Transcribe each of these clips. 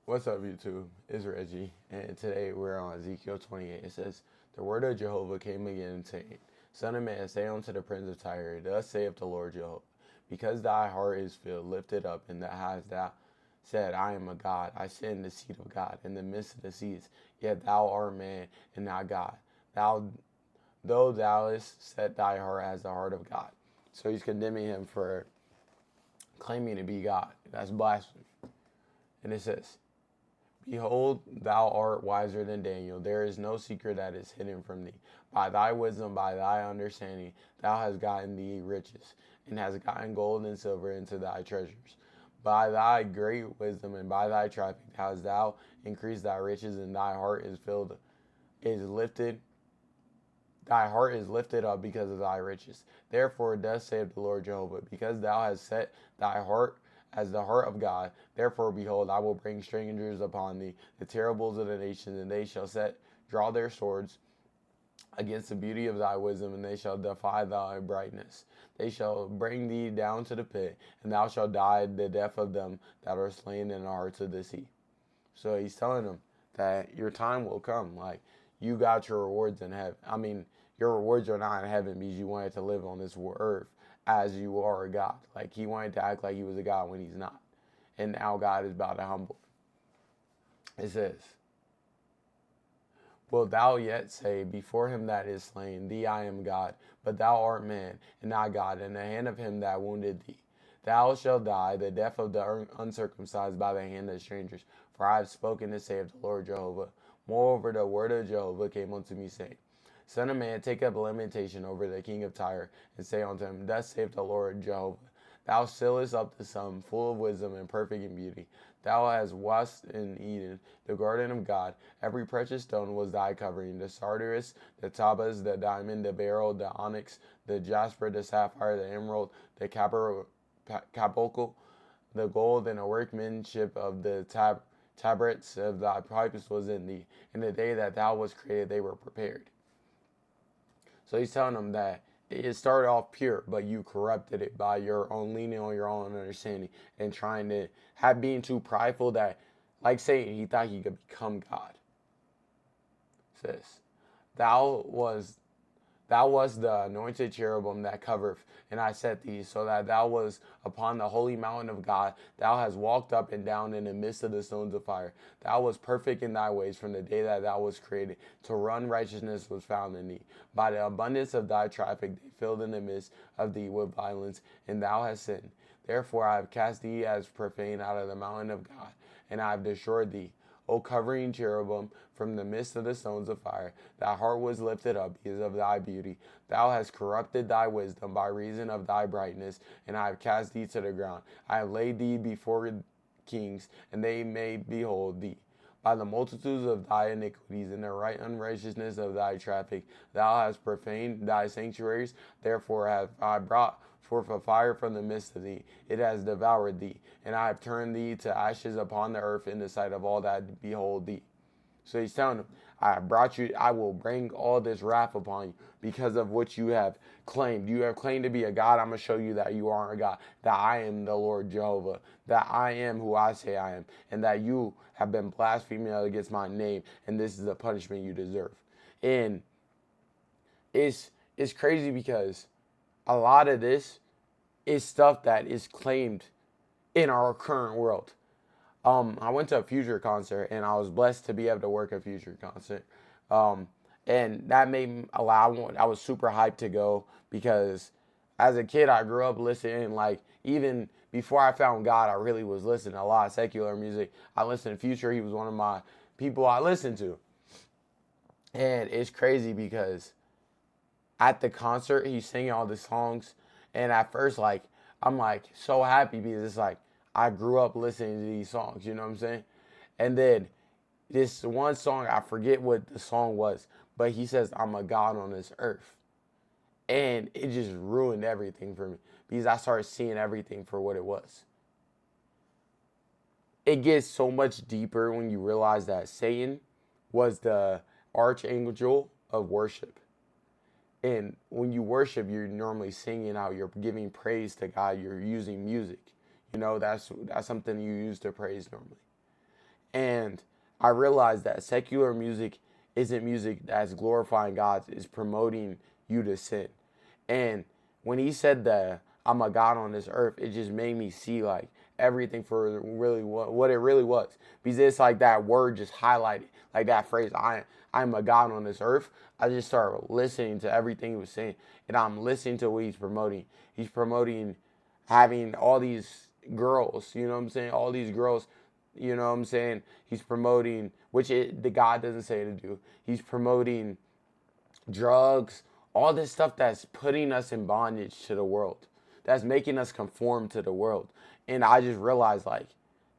What's up, YouTube? It's Reggie, and today we're on Ezekiel 28. It says, "The word of Jehovah came again, saying, Son of man, say unto the prince of Tyre, Thus saith the Lord Jehovah, because thy heart is filled, lifted up, and that hast thou said, I am a God, I sit in the seat of God, in the midst of the seas, yet thou art man, and not God. Though thou hast set thy heart as the heart of God." So he's condemning him for claiming to be God. That's blasphemy. And it says, "Behold, thou art wiser than Daniel. There is no secret that is hidden from thee. By thy wisdom, by thy understanding, thou hast gotten thee riches, and hast gotten gold and silver into thy treasures. By thy great wisdom and by thy traffic hast thou increased thy riches, and thy heart is lifted. Thy heart is lifted up because of thy riches. Therefore, thus saith the Lord Jehovah, because thou hast set thy heart as the heart of God. Therefore, behold, I will bring strangers upon thee, the terribles of the nations, and they shall draw their swords against the beauty of thy wisdom, and they shall defy thy brightness. They shall bring thee down to the pit, and thou shalt die the death of them that are slain in the hearts of the sea." So he's telling them that your time will come. Like, you got your rewards in heaven. I mean, your rewards are not in heaven because you wanted to live on this earth as you are a God. Like, he wanted to act like he was a God when he's not. And now God is about to humble him. It says, "Wilt thou yet say, before him that is slain, thee I am God, but thou art man, and not God, in the hand of him that wounded thee. Thou shalt die the death of the uncircumcised by the hand of strangers. For I have spoken to saith the Lord Jehovah. Moreover, the word of Jehovah came unto me, saying, Son of man, take up lamentation over the king of Tyre, and say unto him, Thus saith the Lord Jehovah, Thou sealest up the sum, full of wisdom and perfect in beauty. Thou hast washed in Eden, the garden of God. Every precious stone was thy covering, the sardius, the topaz, the diamond, the beryl, the onyx, the jasper, the sapphire, the emerald, the carbuncle, the gold, and the workmanship of the tabrets of thy pipes was in thee. In the day that thou wast created, they were prepared." So he's telling them that it started off pure, but you corrupted it by your own leaning on your own understanding and trying to being too prideful that, like Satan, he thought he could become God. It says, Thou wast the anointed cherubim that covereth, and I set thee, so that thou was upon the holy mountain of God. Thou hast walked up and down in the midst of the stones of fire. Thou wast perfect in thy ways from the day that thou wast created. To run righteousness was found in thee. By the abundance of thy traffic they filled in the midst of thee with violence, and thou hast sinned. Therefore I have cast thee as profane out of the mountain of God, and I have destroyed thee. O covering cherubim, from the midst of the stones of fire, thy heart was lifted up because of thy beauty. Thou hast corrupted thy wisdom by reason of thy brightness, and I have cast thee to the ground. I have laid thee before kings, and they may behold thee. By the multitudes of thy iniquities and the unrighteousness of thy traffic, thou hast profaned thy sanctuaries. Therefore have I brought forth a fire from the midst of thee. It has devoured thee, and I have turned thee to ashes upon the earth in the sight of all that behold thee." So he's telling them, I will bring all this wrath upon you because of what you have claimed. You have claimed to be a God. I'm going to show you that you aren't a God, that I am the Lord Jehovah, that I am who I say I am, and that you have been blaspheming against my name, and this is the punishment you deserve. And it's crazy because a lot of this is stuff that is claimed in our current world. I went to a Future concert, and I was blessed to be able to work a Future concert. And that made me I was super hyped to go because as a kid, I grew up listening, like, even before I found God, I really was listening to a lot of secular music. I listened to Future. He was one of my people I listened to. And it's crazy because at the concert, he's singing all the songs. And at first, like, I'm like so happy because it's like I grew up listening to these songs, you know what I'm saying? And then this one song, I forget what the song was, but he says, I'm a God on this earth. And it just ruined everything for me because I started seeing everything for what it was. It gets so much deeper when you realize that Satan was the archangel of worship. And when you worship, you're normally singing out, you're giving praise to God, you're using music. You know, that's something you use to praise normally. And I realized that secular music isn't music that's glorifying God, it's promoting you to sin. And when he said that I'm a God on this earth, it just made me see like everything for really what it really was. Because it's like that word just highlighted, like that phrase, I'm a God on this earth. I just started listening to everything he was saying. And I'm listening to what he's promoting. He's promoting having all these girls, you know what I'm saying? All these girls, you know what I'm saying? He's promoting, the God doesn't say to do. He's promoting drugs, all this stuff that's putting us in bondage to the world, that's making us conform to the world. And I just realized, like,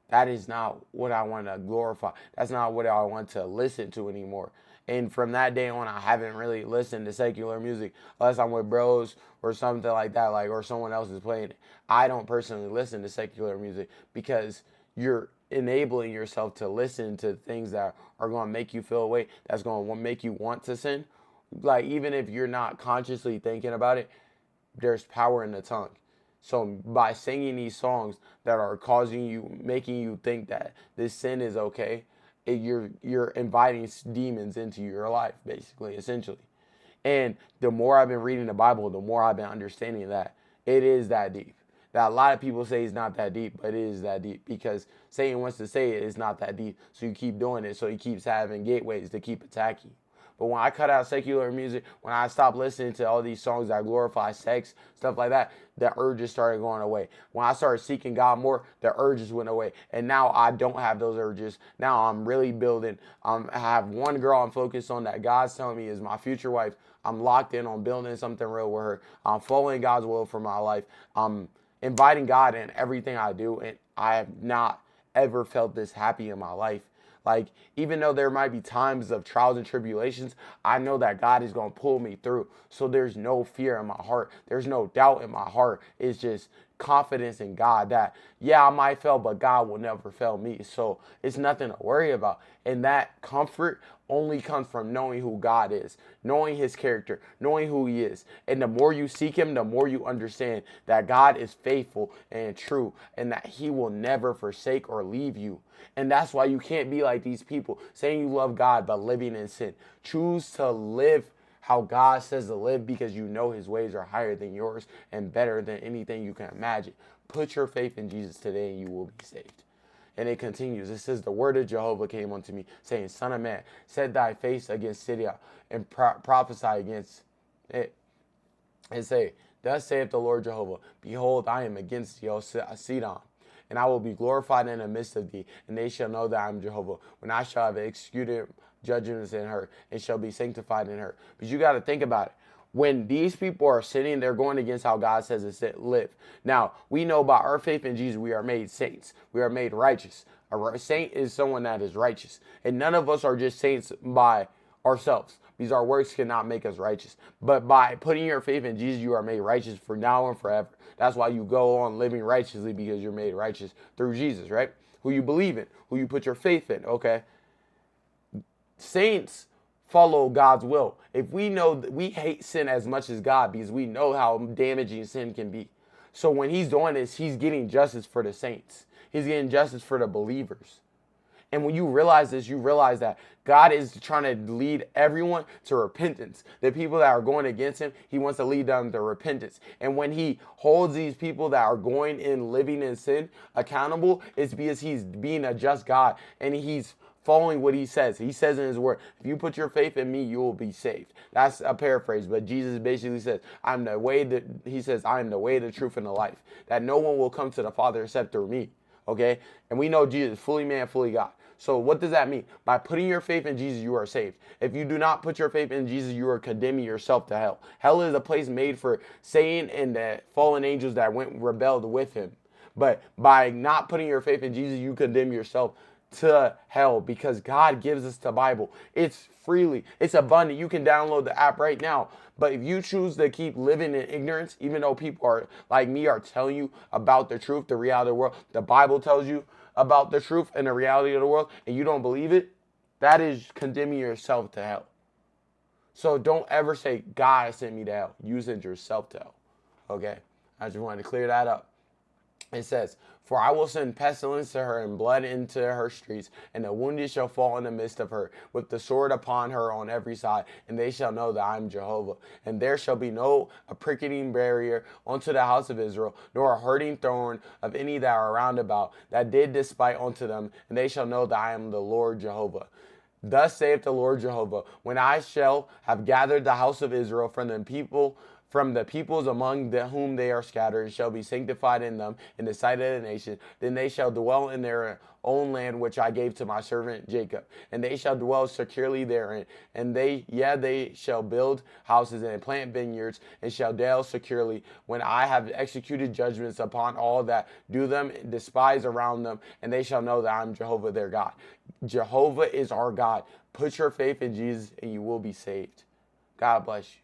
that is not what I want to glorify. That's not what I want to listen to anymore. And from that day on, I haven't really listened to secular music unless I'm with bros or something like that, like, or someone else is playing it. I don't personally listen to secular music because you're enabling yourself to listen to things that are going to make you feel away, that's going to make you want to sin. Like, even if you're not consciously thinking about it, there's power in the tongue. So by singing these songs that are causing you, making you think that this sin is okay, you're inviting demons into your life, basically, essentially. And the more I've been reading the Bible, the more I've been understanding that it is that deep. That a lot of people say it's not that deep, but it is that deep because Satan wants to say it's not that deep. So you keep doing it. So he keeps having gateways to keep attacking. But when I cut out secular music, when I stopped listening to all these songs that glorify sex, stuff like that, the urges started going away. When I started seeking God more, the urges went away. And now I don't have those urges. Now I'm really building. I have one girl I'm focused on that God's telling me is my future wife. I'm locked in on building something real with her. I'm following God's will for my life. I'm inviting God in everything I do. And I have not ever felt this happy in my life. Like, even though there might be times of trials and tribulations, I know that God is going to pull me through. So there's no fear in my heart. There's no doubt in my heart. It's just confidence in God that, yeah, I might fail, but God will never fail me. So it's nothing to worry about. And that comfort only comes from knowing who God is, knowing his character, knowing who he is. And the more you seek him, the more you understand that God is faithful and true and that he will never forsake or leave you. And that's why you can't be like these people saying you love God but living in sin. Choose to live how God says to live because you know his ways are higher than yours and better than anything you can imagine. Put your faith in Jesus today and you will be saved. And it continues. It says, the word of Jehovah came unto me, saying, Son of man, set thy face against Syria and prophesy against it. And say, thus saith the Lord Jehovah, behold, I am against thee, O Sidon, and I will be glorified in the midst of thee, and they shall know that I am Jehovah, when I shall have executed judgments in her, and shall be sanctified in her. But you got to think about it. When these people are sitting, they're going against how God says to live. Now, we know by our faith in Jesus, we are made saints. We are made righteous. A saint is someone that is righteous. And none of us are just saints by ourselves, because our works cannot make us righteous. But by putting your faith in Jesus, you are made righteous for now and forever. That's why you go on living righteously, because you're made righteous through Jesus, right? Who you believe in, who you put your faith in, okay? Saints follow God's will. If we know that we hate sin as much as God because we know how damaging sin can be. So when he's doing this, he's getting justice for the saints. He's getting justice for the believers. And when you realize this, you realize that God is trying to lead everyone to repentance. The people that are going against him, he wants to lead them to repentance. And when he holds these people that are going and living in sin accountable, it's because he's being a just God and he's following what he says. He says in his word, if you put your faith in me, you will be saved. That's a paraphrase, but Jesus basically says, I am the way, the truth, and the life. That no one will come to the Father except through me. Okay? And we know Jesus, fully man, fully God. So what does that mean? By putting your faith in Jesus, you are saved. If you do not put your faith in Jesus, you are condemning yourself to hell. Hell is a place made for Satan and the fallen angels that rebelled with him. But by not putting your faith in Jesus, you condemn yourself to hell, because God gives us the Bible. It's freely. It's abundant. You can download the app right now. But if you choose to keep living in ignorance, even though people are like me are telling you about the truth, the reality of the world, the Bible tells you about the truth and the reality of the world, and you don't believe it, that is condemning yourself to hell. So don't ever say, God sent me to hell. You sent yourself to hell. Okay? I just wanted to clear that up. It says, "For I will send pestilence to her and blood into her streets, and the wounded shall fall in the midst of her, with the sword upon her on every side, and they shall know that I am Jehovah. And there shall be no a prickling barrier unto the house of Israel, nor a hurting thorn of any that are round about, that did despite unto them, and they shall know that I am the Lord Jehovah. Thus saith the Lord Jehovah, when I shall have gathered the house of Israel from the peoples among whom they are scattered, and shall be sanctified in them in the sight of the nation, then they shall dwell in their own land which I gave to my servant Jacob, and they shall dwell securely therein. And they shall build houses and plant vineyards, and shall dwell securely, when I have executed judgments upon all that do them despise around them, and they shall know that I am Jehovah their God." Jehovah is our God. Put your faith in Jesus and you will be saved. God bless you.